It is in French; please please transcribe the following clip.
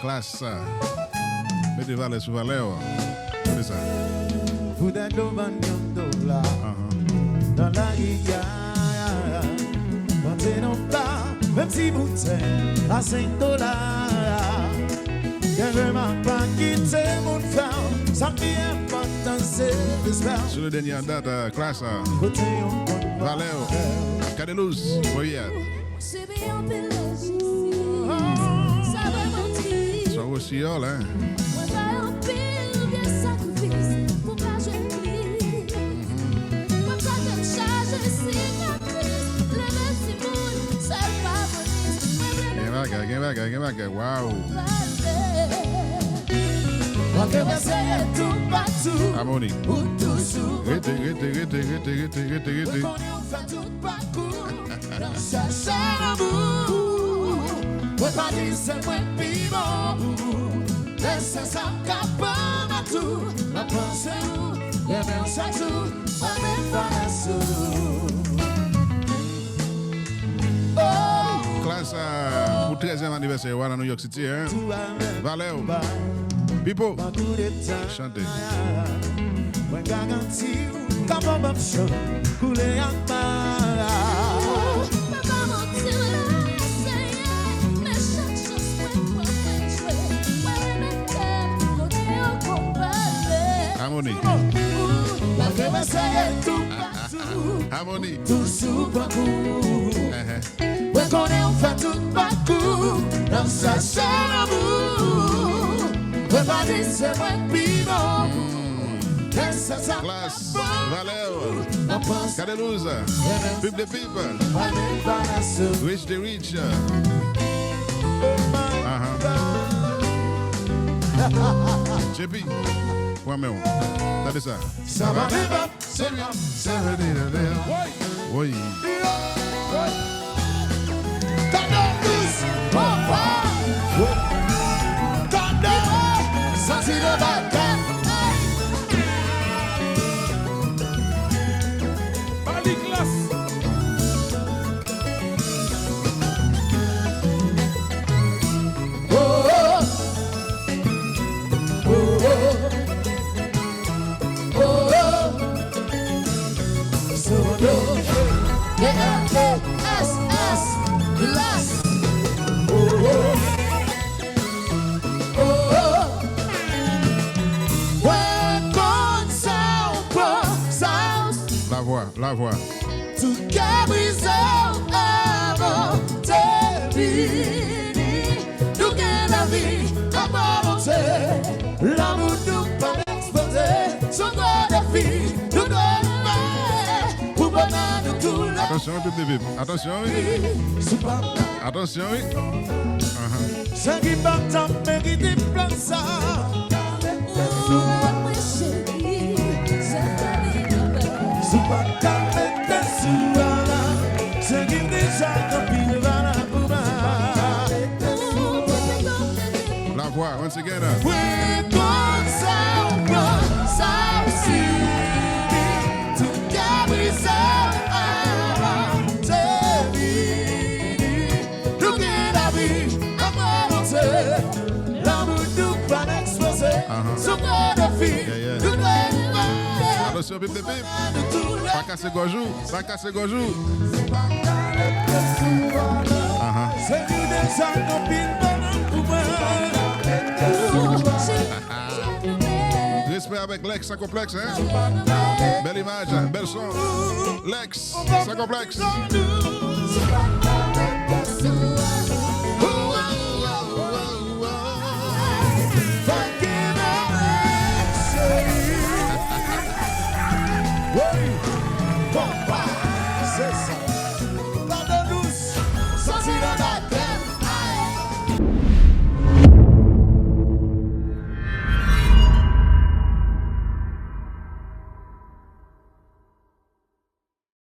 Classe. Mettez Valais sous Valais. C'est ça. Vous êtes dans la guilla. Quand non pas, même si vous êtes à $5. Je m'en pas quitter mon femme. Ça qui est important, c'est l'espère. Sur le dernier date, classe. Valais. Cadelouse. Voyez. Ça aussi, hein? Get back. Wow. Harmonie. Rete. Classe pour 13e anniversaire à New York City, hein? Valais. People, chantez. Harmonie. Harmonie. Quand on fait tout parcours dans sa chaîne amour, on va dire c'est moi piment. Classe, Valère, Cadelouze, Pipe de Pipe, Rich the Rich. JP, moi-même, t'as ça. Ça va bien, c'est bien, ça va bien. Oui. La voix. Tout cabrisé avant de fini. Nous gagnons la vie à volonté. L'amour nous pas exposé. Son droit de vie, nous donnons pour bonheur nous tout le. Attention, Pipe de Pipe. Attention, oui. Attention, oui. Ce qui va t'en mériter plein ça. La voix, once again. Attention, Pipe de Pipe. Pas casser gojou. Pas casser gojou. Respect avec Lex, sans complexe, hein? Belle image, bel son. Lex, sans complexe.